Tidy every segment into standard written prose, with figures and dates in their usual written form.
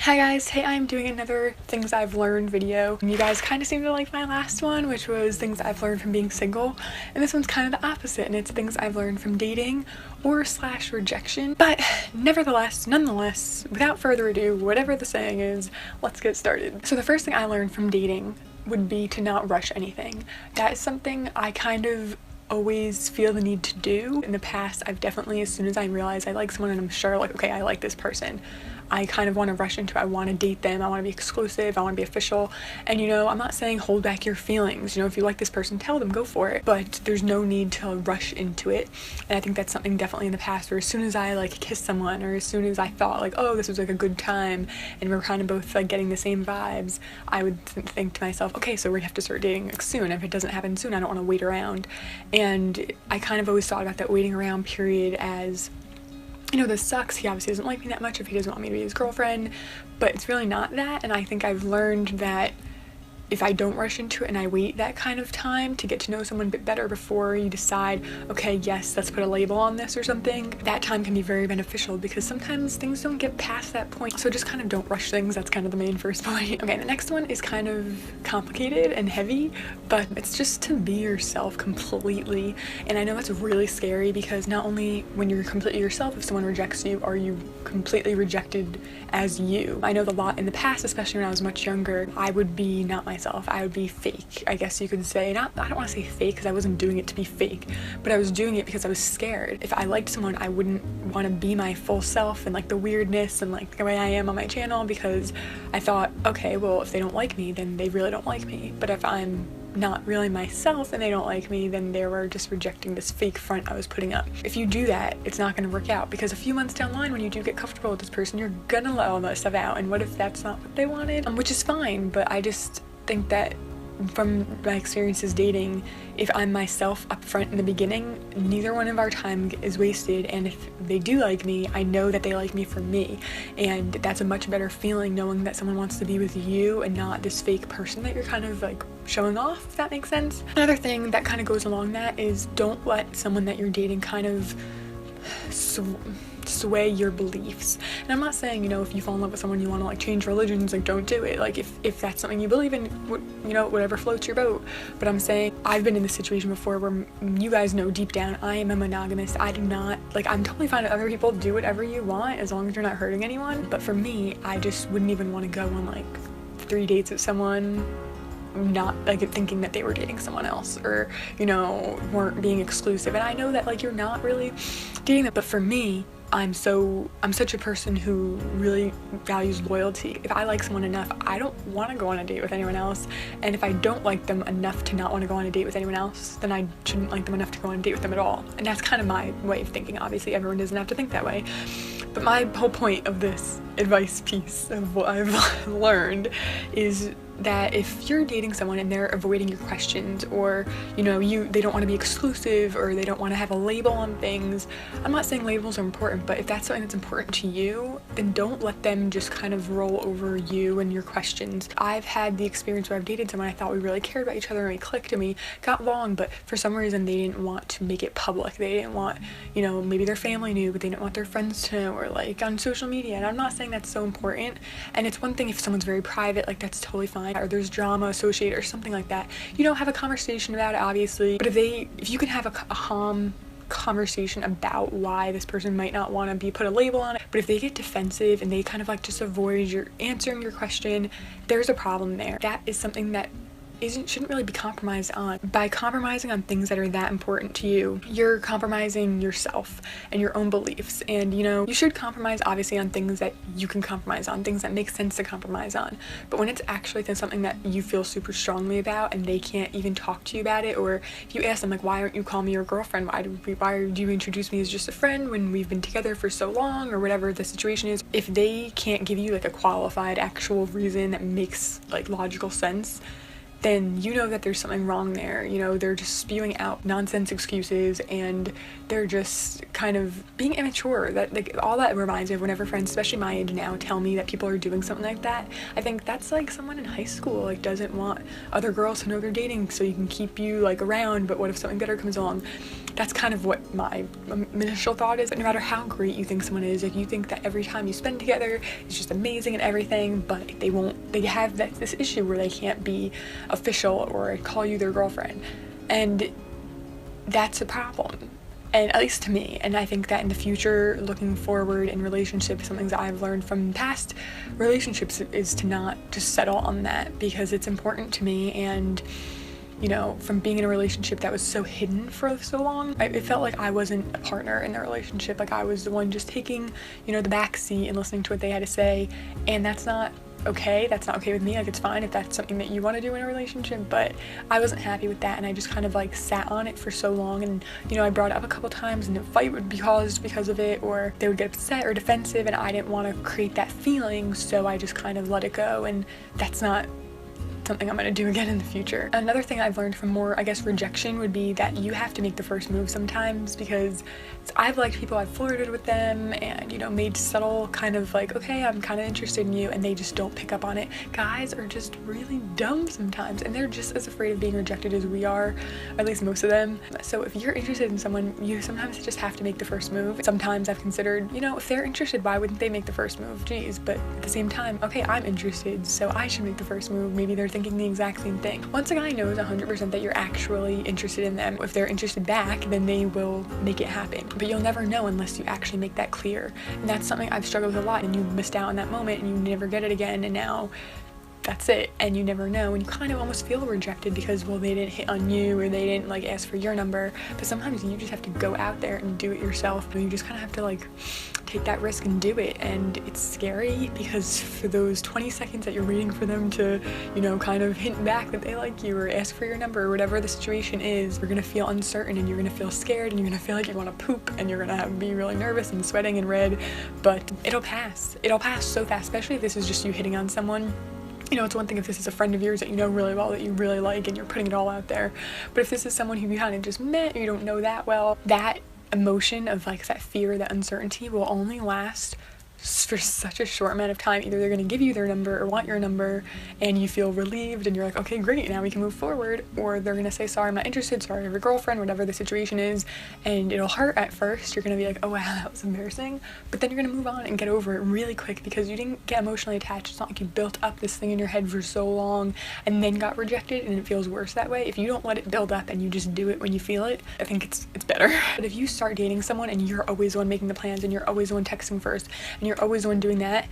Hi guys, hey, I'm doing another things I've learned video. You guys kind of seem to like my last one, which was things I've learned from being single, and this one's kind of the opposite, and it's things I've learned from dating or / rejection. But nonetheless, without further ado, whatever the saying is, let's get started. So the first thing I learned from dating would be to not rush anything. That is something I kind of always feel the need to do. In the past, I've definitely, as soon as I realize I like someone and I'm sure like, okay, I like this person, I kind of want to rush into it. I want to date them. I want to be exclusive. I want to be official. And I'm not saying hold back your feelings. If you like this person, tell them, go for it. But there's no need to rush into it. And I think that's something definitely in the past where as soon as I like kissed someone, or as soon as I thought like, oh, this was like a good time and we're kind of both like getting the same vibes, I would think to myself, okay, so we have to start dating like soon. If it doesn't happen soon, I don't want to wait around. And I kind of always thought about that waiting around period as, this sucks. He obviously doesn't like me that much if he doesn't want me to be his girlfriend, but it's really not that. And I think I've learned that if I don't rush into it and I wait that kind of time to get to know someone a bit better before you decide, okay, yes, let's put a label on this or something, that time can be very beneficial because sometimes things don't get past that point. So just kind of don't rush things. That's kind of the main first point. Okay, the next one is kind of complicated and heavy, but it's just to be yourself completely. And I know that's really scary because not only when you're completely yourself, if someone rejects you, are you completely rejected as you. I know a lot in the past, especially when I was much younger, I would be not myself. I would be fake, I guess you could say. I don't want to say fake because I wasn't doing it to be fake, but I was doing it because I was scared. If I liked someone, I wouldn't want to be my full self and like the weirdness and like the way I am on my channel because I thought, okay, well, if they don't like me, then they really don't like me. But if I'm not really myself and they don't like me, then they were just rejecting this fake front I was putting up. If you do that, it's not going to work out because a few months down the line when you do get comfortable with this person, you're gonna let all that stuff out. And what if that's not what they wanted? Which is fine, but I just think that from my experiences dating, if I'm myself up front in the beginning, neither one of our time is wasted, and if they do like me, I know that they like me for me, and that's a much better feeling knowing that someone wants to be with you and not this fake person that you're kind of like showing off, if that makes sense. Another thing that kind of goes along that is don't let someone that you're dating kind of sway your beliefs. And I'm not saying, if you fall in love with someone you want to like change religions, like don't do it. Like if that's something you believe in, whatever floats your boat. But I'm saying I've been in this situation before where you guys know deep down I am a monogamist. I do not like, I'm totally fine with other people, do whatever you want as long as you're not hurting anyone. But for me, I just wouldn't even want to go on like 3 dates with someone not like thinking that they were dating someone else or weren't being exclusive. And I know that like you're not really dating them, but for me, I'm such a person who really values loyalty. If I like someone enough, I don't want to go on a date with anyone else. And if I don't like them enough to not want to go on a date with anyone else, then I shouldn't like them enough to go on a date with them at all. And that's kind of my way of thinking. Obviously, everyone doesn't have to think that way. But my whole point of this advice piece of what I've learned is that if you're dating someone and they're avoiding your questions, or they don't want to be exclusive, or they don't want to have a label on things, I'm not saying labels are important, but if that's something that's important to you, then don't let them just kind of roll over you and your questions. I've had the experience where I've dated someone I thought we really cared about each other and we clicked and we got along, but for some reason they didn't want to make it public. They didn't want, maybe their family knew, but they didn't want their friends to know, or like on social media. And I'm not saying that's so important, and it's one thing if someone's very private, like that's totally fine, or there's drama associated or something like that, have a conversation about it, obviously. But if you can have a calm conversation about why this person might not want to be put a label on it, but if they get defensive and they kind of like just avoid your answering your question, there's a problem there. That is something that shouldn't really be compromised on. By compromising on things that are that important to you, you're compromising yourself and your own beliefs. And you should compromise obviously on things that you can compromise on, things that make sense to compromise on. But when it's actually something that you feel super strongly about and they can't even talk to you about it, or if you ask them like, why aren't you calling me your girlfriend? Why do you introduce me as just a friend when we've been together for so long, or whatever the situation is, if they can't give you like a qualified actual reason that makes like logical sense, then that there's something wrong there. They're just spewing out nonsense excuses and they're just kind of being immature. That like all that reminds me of whenever friends, especially my age now, tell me that people are doing something like that. I think that's like someone in high school like doesn't want other girls to know they're dating so you can keep you like around, but what if something better comes along? that's kind of what my initial thought is. No matter how great you think someone is, like you think that every time you spend together it's just amazing and everything, but they have this issue where they can't be official or call you their girlfriend, and that's a problem. And at least to me, and I think that in the future, looking forward in relationships, something that I've learned from past relationships is to not just settle on that, because it's important to me. And you know, from being in a relationship that was so hidden for so long, it felt like I wasn't a partner in the relationship. Like I was the one just taking, you know, the back seat and listening to what they had to say, and that's not okay. That's not okay with me. Like it's fine if that's something that you want to do in a relationship, but I wasn't happy with that, and I just kind of like sat on it for so long. And you know, I brought it up a couple times and a fight would be caused because of it, or they would get upset or defensive, and I didn't want to create that feeling, so I just kind of let it go, and that's not something I'm going to do again in the future. Another thing I've learned from more, I guess, rejection would be that you have to make the first move sometimes, because I've liked people, I've flirted with them and, you know, made subtle kind of like, okay, I'm kind of interested in you, and they just don't pick up on it. Guys are just really dumb sometimes, and they're just as afraid of being rejected as we are, at least most of them. So if you're interested in someone, you sometimes just have to make the first move. Sometimes I've considered, you know, if they're interested, why wouldn't they make the first move? Geez, but at the same time, okay, I'm interested, so I should make the first move. Maybe they're thinking the exact same thing. Once a guy knows 100% that you're actually interested in them, if they're interested back, then they will make it happen. But you'll never know unless you actually make that clear. And that's something I've struggled with a lot, and you missed out on that moment and you never get it again, and now that's it, and you never know, and you kind of almost feel rejected because, well, they didn't hit on you or they didn't like ask for your number. But sometimes you just have to go out there and do it yourself, and you just kind of have to like take that risk and do it. And it's scary because for those 20 seconds that you're waiting for them to, you know, kind of hint back that they like you or ask for your number or whatever the situation is, you're gonna feel uncertain and you're gonna feel scared and you're gonna feel like you want to poop and you're gonna be really nervous and sweating and red. But it'll pass so fast, especially if this is just you hitting on someone. You know, it's one thing if this is a friend of yours that you know really well, that you really like, and you're putting it all out there. But if this is someone who you kind of just met, or you don't know that well, that emotion of like that fear, that uncertainty will only last for such a short amount of time. Either they're going to give you their number or want your number and you feel relieved and you're like, okay, great, now we can move forward, or they're going to say, sorry, I'm not interested, sorry, I have a girlfriend, whatever the situation is, and it'll hurt at first. You're going to be like, oh wow, that was embarrassing, but then you're going to move on and get over it really quick because you didn't get emotionally attached. It's not like you built up this thing in your head for so long and then got rejected, and it feels worse that way. If you don't let it build up and you just do it when you feel it, I think it's better. But if you start dating someone and you're always the one making the plans and you're always the one texting first and you're always the one doing that,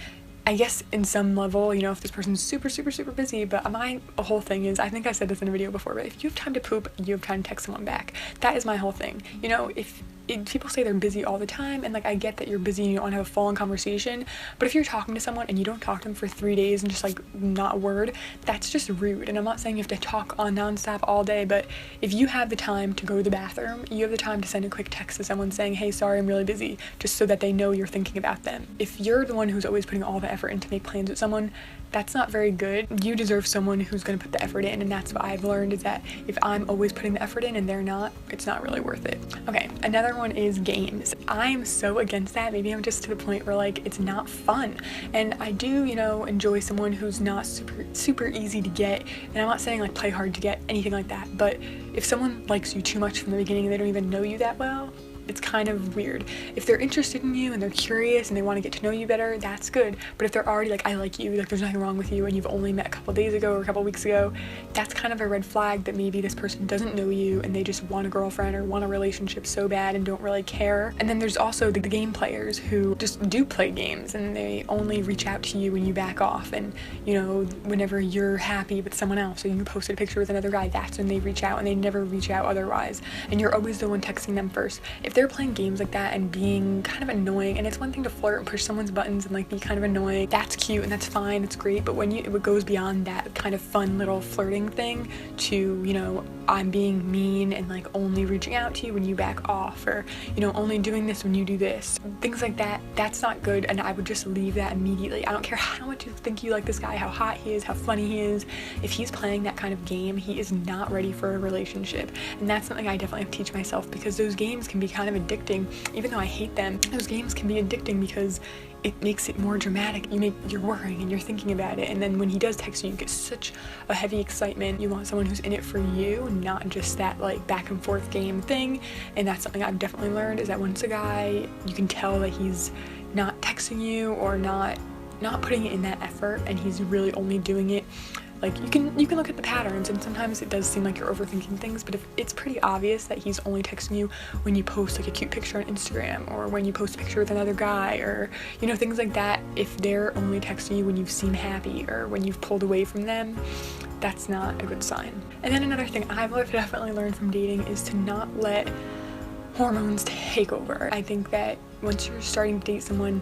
I guess in some level, you know, if this person's super busy, but my whole thing is, I think I said this in a video before, but if you have time to poop, you have time to text someone back. That is my whole thing. You know, if people say they're busy all the time, and like I get that you're busy and you don't want to have a full-on conversation, but if you're talking to someone and you don't talk to them for 3 days and just like not a word, that's just rude. And I'm not saying you have to talk on nonstop all day, but if you have the time to go to the bathroom, you have the time to send a quick text to someone saying, hey, sorry, I'm really busy, just so that they know you're thinking about them. If you're the one who's always putting all the effort in to make plans with someone, that's not very good. You deserve someone who's going to put the effort in, and that's what I've learned, is that if I'm always putting the effort in and they're not, it's not really worth it. Okay, another one is games. I'm so against that. Maybe I'm just to the point where like it's not fun, and I do, you know, enjoy someone who's not super easy to get, and I'm not saying like play hard to get, anything like that, but if someone likes you too much from the beginning and they don't even know you that well, it's kind of weird. If they're interested in you and they're curious and they want to get to know you better, that's good. But if they're already like, I like you, like there's nothing wrong with you, and you've only met a couple days ago or a couple weeks ago, that's kind of a red flag that maybe this person doesn't know you and they just want a girlfriend or want a relationship so bad and don't really care. And then there's also the game players who just do play games and they only reach out to you when you back off, and you know, whenever you're happy with someone else or you posted a picture with another guy, that's when they reach out, and they never reach out otherwise, and you're always the one texting them first. If they're playing games like that and being kind of annoying, and it's one thing to flirt and push someone's buttons and like be kind of annoying, that's cute and that's fine, it's great, but when it goes beyond that kind of fun little flirting thing to, you know, I'm being mean and like only reaching out to you when you back off, or you know, only doing this when you do this, things like that, that's not good, and I would just leave that immediately. I don't care how much you think you like this guy, how hot he is, how funny he is, if he's playing that kind of game, he is not ready for a relationship. And that's something I definitely have to teach myself, because those games can be kind kind of addicting. Even though I hate them, those games can be addicting because it makes it more dramatic. You're worrying and you're thinking about it, and then when he does text you, you get such a heavy excitement. You want someone who's in it for you, not just that like back and forth game thing. And that's something I've definitely learned, is that once a guy, you can tell that he's not texting you or not putting in that effort, and he's really only doing it, like you can look at the patterns, and sometimes it does seem like you're overthinking things, but if it's pretty obvious that he's only texting you when you post like a cute picture on Instagram, or when you post a picture with another guy, or things like that, if they're only texting you when you seem happy or when you've pulled away from them, that's not a good sign. And then another thing I've definitely learned from dating is to not let hormones take over. I think that once you're starting to date someone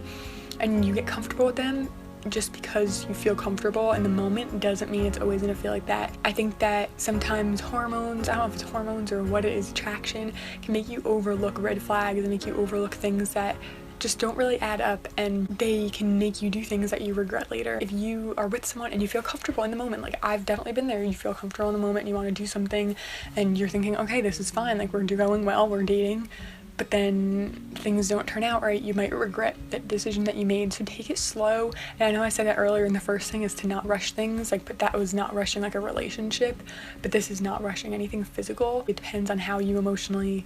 and you get comfortable with them, just because you feel comfortable in the moment doesn't mean it's always gonna feel like that. I think that sometimes hormones, I don't know if it's hormones or what it is, attraction, can make you overlook red flags and make you overlook things that just don't really add up, and they can make you do things that you regret later. If you are with someone and you feel comfortable in the moment, like I've definitely been there, you feel comfortable in the moment and you want to do something and you're thinking, okay, this is fine, like we're going well, we're dating, but then things don't turn out right, you might regret that decision that you made. So take it slow. And I know I said that earlier in the first thing, is to not rush things, but that was not rushing like a relationship, but this is not rushing anything physical. It depends on how you emotionally,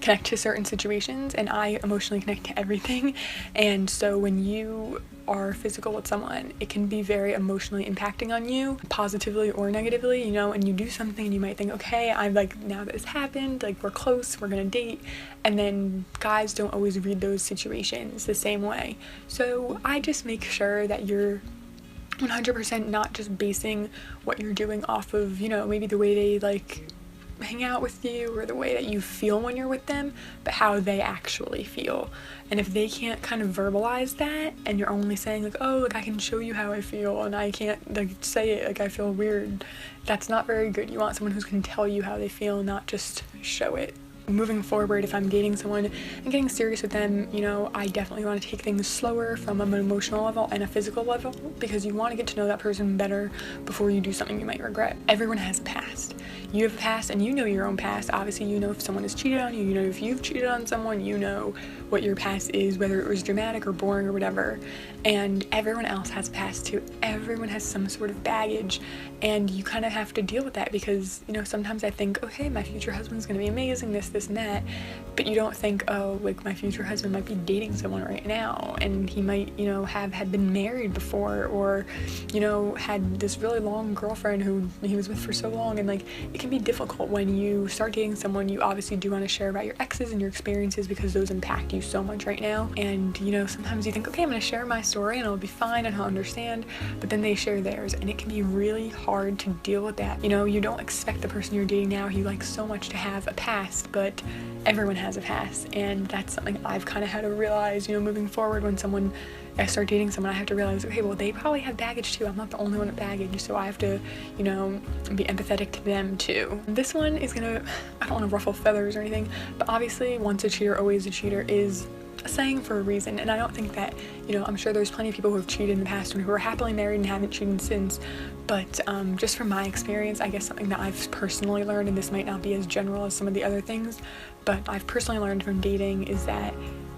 connect to certain situations, and I emotionally connect to everything. And so when you are physical with someone, it can be very emotionally impacting on you, positively or negatively, and you do something and you might think, okay, I'm like, now that this happened, like we're close, we're gonna date. And then guys don't always read those situations the same way. So I just make sure that you're 100% not just basing what you're doing off of, maybe the way they like hang out with you or the way that you feel when you're with them, but how they actually feel. And if they can't kind of verbalize that, and you're only saying like, oh, like I can show you how I feel and I can't like say it, like I feel weird, that's not very good. You want someone who can tell you how they feel, not just show it. Moving forward, if I'm dating someone and getting serious with them, I definitely want to take things slower from an emotional level and a physical level, because you want to get to know that person better before you do something you might regret. Everyone has a past. You have a past, and you know your own past. Obviously, you know if someone has cheated on you, you know if you've cheated on someone, you know what your past is, whether it was dramatic or boring or whatever. And everyone else has a past too. Everyone has some sort of baggage, and you kind of have to deal with that, because sometimes I think, okay, my future husband's gonna be amazing, this and that, but you don't think, oh, like my future husband might be dating someone right now, and he might had been married before, or had this really long girlfriend who he was with for so long. And like, it can be difficult when you start dating someone. You obviously do want to share about your exes and your experiences, because those impact you so much right now. And sometimes you think, okay, I'm gonna share my story and it'll be fine and he'll understand, but then they share theirs, and it can be really hard to deal with that. You don't expect the person you're dating now, you like so much, to have a past, but everyone has a past. And that's something I've kind of had to realize, moving forward. When I start dating someone, I have to realize, okay, well, they probably have baggage too. I'm not the only one with baggage, so I have to, be empathetic to them too. This one is gonna, I don't want to ruffle feathers or anything, but obviously once a cheater, always a cheater is a saying for a reason. And I don't think that, I'm sure there's plenty of people who have cheated in the past and who are happily married and haven't cheated since, but just from my experience, I guess something that I've personally learned, and this might not be as general as some of the other things, but I've personally learned from dating, is that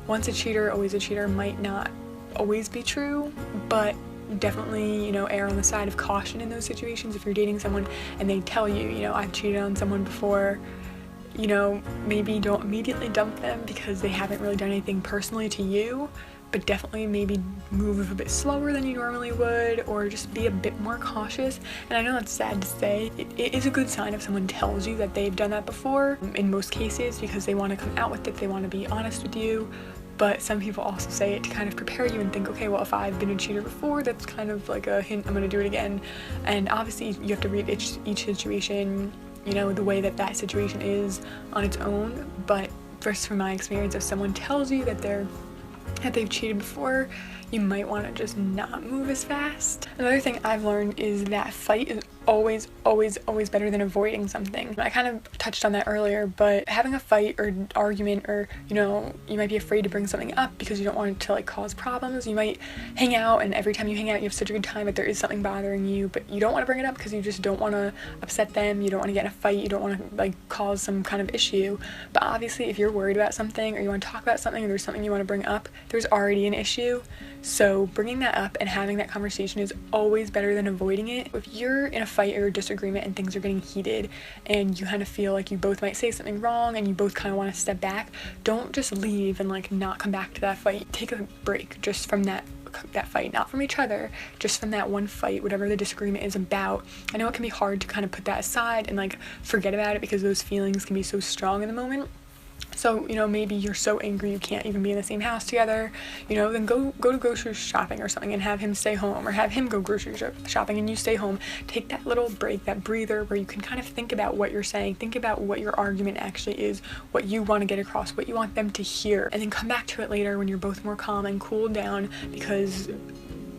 once a cheater, always a cheater might not always be true, but definitely, err on the side of caution in those situations. If you're dating someone and they tell you, I've cheated on someone before, maybe don't immediately dump them because they haven't really done anything personally to you, but definitely maybe move a bit slower than you normally would, or just be a bit more cautious. And I know that's sad to say, it is a good sign if someone tells you that they've done that before, in most cases, because they want to come out with it, they want to be honest with you. But some people also say it to kind of prepare you and think, okay, well, if I've been a cheater before, that's kind of like a hint I'm gonna do it again. And obviously you have to read each situation, the way that situation is on its own. But first, from my experience, if someone tells you that they're that they've cheated before, you might want to just not move as fast. Another thing I've learned is that fight is always better than avoiding something. I kind of touched on that earlier, but having a fight or argument, or you might be afraid to bring something up because you don't want it to like cause problems. You might hang out, and every time you hang out you have such a good time, but there is something bothering you, but you don't want to bring it up because you just don't want to upset them, you don't want to get in a fight, you don't want to like cause some kind of issue. But obviously if you're worried about something, or you want to talk about something, or there's something you want to bring up, there's already an issue. So bringing that up and having that conversation is always better than avoiding it. If you're in a fight or a disagreement and things are getting heated and you kind of feel like you both might say something wrong and you both kind of want to step back, don't just leave and like not come back to that fight. Take a break just from that fight, not from each other, just from that one fight, whatever the disagreement is about. I know it can be hard to kind of put that aside and like forget about it because those feelings can be so strong in the moment. So, maybe you're so angry you can't even be in the same house together, then go to grocery shopping or something and have him stay home, or have him go grocery shopping and you stay home. Take that little break, that breather, where you can kind of think about what you're saying, think about what your argument actually is, what you want to get across, what you want them to hear, and then come back to it later when you're both more calm and cooled down, because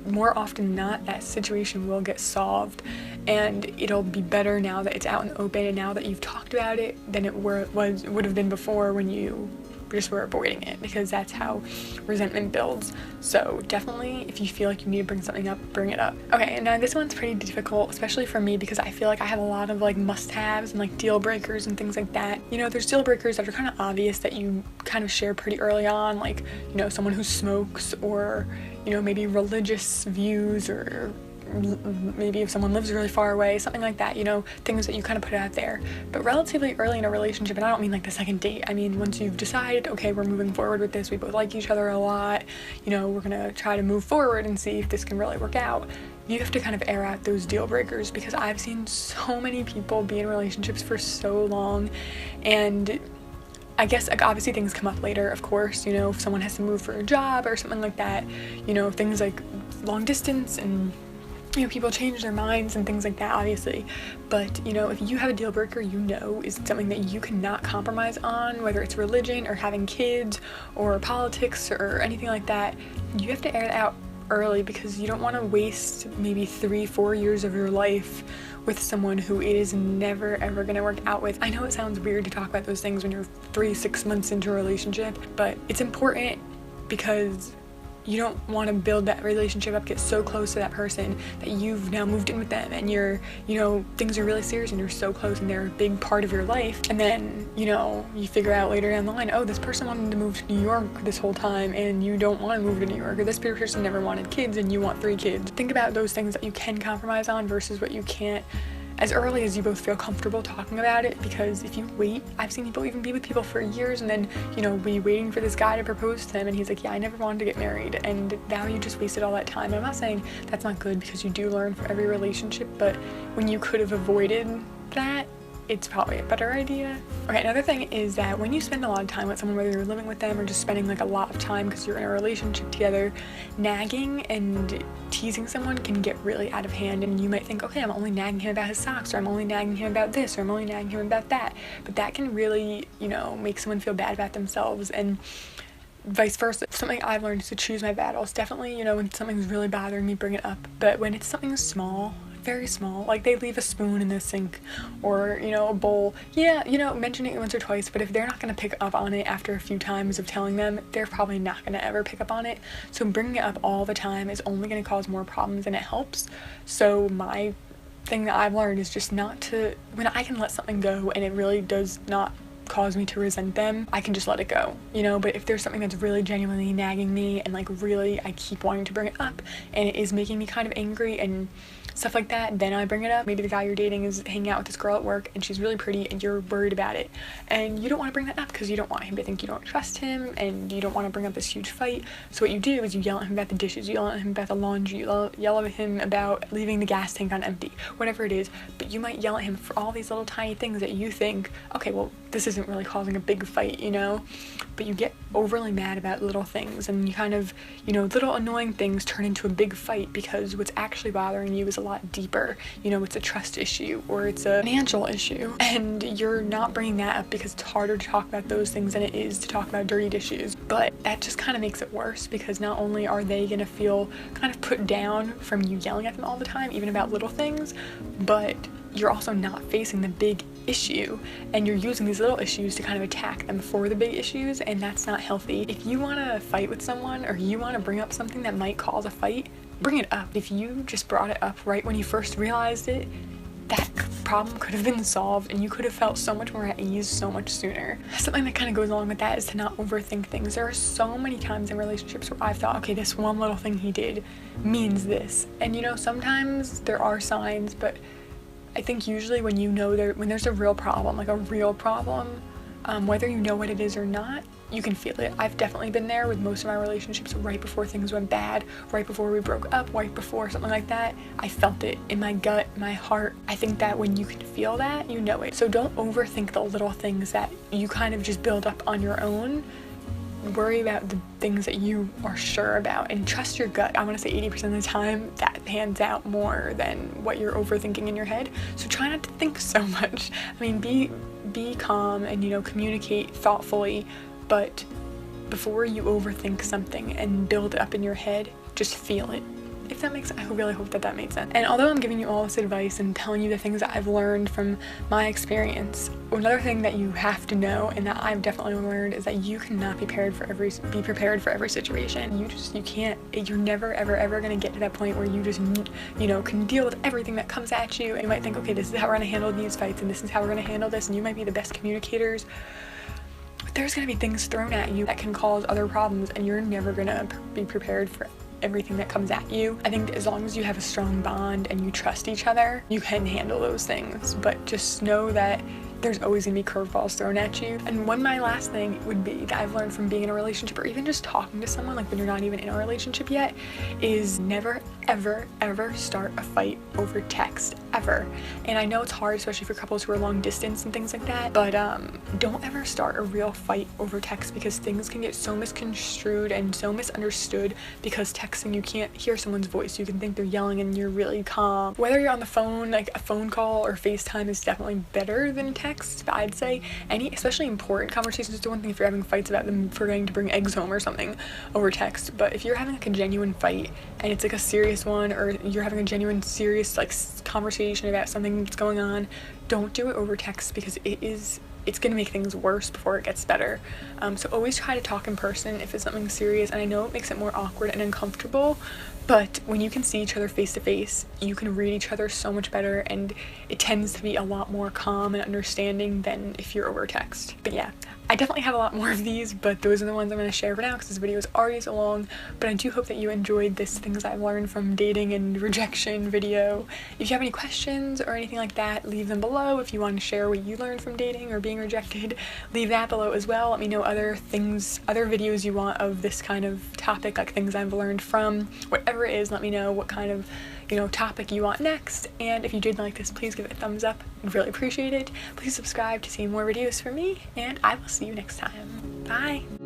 more often than not, that situation will get solved, and it'll be better now that it's out in the open and now that you've talked about it than it would have been before when you just were avoiding it, because that's how resentment builds. So definitely, if you feel like you need to bring something up, bring it up. Okay, and now this one's pretty difficult, especially for me, because I feel like I have a lot of like must-haves and like deal breakers and things like that. There's deal breakers that are kind of obvious that you kind of share pretty early on, like someone who smokes, or maybe religious views, or maybe if someone lives really far away, something like that, things that you kind of put out there. But relatively early in a relationship, and I don't mean like the second date, I mean once you've decided, okay, we're moving forward with this, we both like each other a lot, we're gonna try to move forward and see if this can really work out, you have to kind of air out those deal breakers, because I've seen so many people be in relationships for so long, and I guess like obviously things come up later, of course, if someone has to move for a job or something like that, things like long distance, and people change their minds and things like that, obviously. But if you have a deal breaker is something that you cannot compromise on, whether it's religion or having kids or politics or anything like that, you have to air it out early, because you don't want to waste maybe 3-4 years of your life with someone who it is never ever gonna work out with. I know it sounds weird to talk about those things when you're 3-6 months into a relationship, but it's important, because you don't want to build that relationship up, get so close to that person that you've now moved in with them, and you're, things are really serious and you're so close and they're a big part of your life. And then, you figure out later down the line, oh, this person wanted to move to New York this whole time and you don't want to move to New York, or this person never wanted kids and you want 3 kids. Think about those things that you can compromise on versus what you can't, as early as you both feel comfortable talking about it, because if you wait, I've seen people even be with people for years and then, be waiting for this guy to propose to them and he's like, yeah, I never wanted to get married, and now you just wasted all that time. And I'm not saying that's not good, because you do learn for every relationship, but when you could have avoided that, it's probably a better idea. Okay, another thing is that when you spend a lot of time with someone, whether you're living with them or just spending like a lot of time because you're in a relationship together, nagging and teasing someone can get really out of hand, and you might think, okay, I'm only nagging him about his socks, or I'm only nagging him about this, or I'm only nagging him about that, but that can really, make someone feel bad about themselves, and vice versa. Something I've learned is to choose my battles. Definitely, when something's really bothering me, bring it up, but when it's something small, very small, like they leave a spoon in the sink, or a bowl, mention it once or twice, but if they're not going to pick up on it after a few times of telling them, they're probably not going to ever pick up on it. So bringing it up all the time is only going to cause more problems than it helps. So my thing that I've learned is just not to, when I can let something go and it really does not cause me to resent them, I can just let it go, but if there's something that's really genuinely nagging me and like really I keep wanting to bring it up and it is making me kind of angry and stuff like that, then I bring it up. Maybe the guy you're dating is hanging out with this girl at work and she's really pretty and you're worried about it, and you don't want to bring that up because you don't want him to think you don't trust him, and you don't want to bring up this huge fight. So what you do is you yell at him about the dishes, you yell at him about the laundry, you yell at him about leaving the gas tank on empty, whatever it is, but you might yell at him for all these little tiny things that you think, okay, well, this isn't really causing a big fight, you know, but you get overly mad about little things, and you kind of, you know, little annoying things turn into a big fight because what's actually bothering you is a lot deeper. You know, it's a trust issue or it's a financial issue, and you're not bringing that up because it's harder to talk about those things than it is to talk about dirty dishes. But that just kind of makes it worse, because not only are they gonna feel kind of put down from you yelling at them all the time, even about little things, but you're also not facing the big issue, and you're using these little issues to kind of attack them for the big issues, and that's not healthy. If you want to fight with someone, or you want to bring up something that might cause a fight, bring it up. If you just brought it up right when you first realized it, that problem could have been solved and you could have felt so much more at ease so much sooner. Something that kind of goes along with that is to not overthink things. There are so many times in relationships where I've thought, okay, this one little thing he did means this, and you know, sometimes there are signs, but I think usually when you know when there's a real problem, like a real problem, whether you know what it is or not, you can feel it. I've definitely been there with most of my relationships right before things went bad, right before we broke up, right before something like that. I felt it in my gut, my heart. I think that when you can feel that, you know it. So don't overthink the little things that you kind of just build up on your own. Worry about the things that you are sure about and trust your gut. I want to say 80% of the time that pans out more than what you're overthinking in your head. So try not to think so much. I mean, be calm and, you know, communicate thoughtfully, but before you overthink something and build it up in your head, just feel it. If that makes sense, I really hope that made sense. And although I'm giving you all this advice and telling you the things that I've learned from my experience, another thing that you have to know, and that I've definitely learned, is that you cannot be prepared for every situation. You can't. You're never ever gonna get to that point where you just, you know, can deal with everything that comes at you. And you might think, okay, this is how we're gonna handle these fights, and this is how we're gonna handle this, and you might be the best communicators. But there's gonna be things thrown at you that can cause other problems, and you're never gonna be prepared for everything that comes at you. I think as long as you have a strong bond and you trust each other, you can handle those things, but just know that there's always gonna be curveballs thrown at you. And my last thing would be that I've learned from being in a relationship, or even just talking to someone, like when you're not even in a relationship yet, is never ever start a fight over text, ever. And I know it's hard, especially for couples who are long distance and things like that, but don't ever start a real fight over text, because things can get so misconstrued and so misunderstood. Because texting, you can't hear someone's voice, you can think they're yelling and you're really calm. Whether you're on the phone, like a phone call or FaceTime is definitely better than text, but I'd say especially important conversations. It's one thing if you're having fights about them forgetting to bring eggs home or something over text, but if you're having like a genuine fight and it's like a serious one, or you're having a genuine serious like conversation about something that's going on, don't do it over text, because it's gonna make things worse before it gets better. So always try to talk in person if it's something serious. And I know it makes it more awkward and uncomfortable, but when you can see each other face to face, you can read each other so much better, and it tends to be a lot more calm and understanding than if you're over text. But yeah, I definitely have a lot more of these, but those are the ones I'm going to share for now because this video is already so long. But I do hope that you enjoyed this things I've learned from dating and rejection video. If you have any questions or anything like that, leave them below. If you want to share what you learned from dating or being rejected, leave that below as well. Let me know other videos you want of this kind of topic, like things I've learned from, whatever it is. Let me know what kind of topic you want next. And if you did like this, please give it a thumbs up. I'd really appreciate it. Please subscribe to see more videos from me, and I will see you next time. Bye!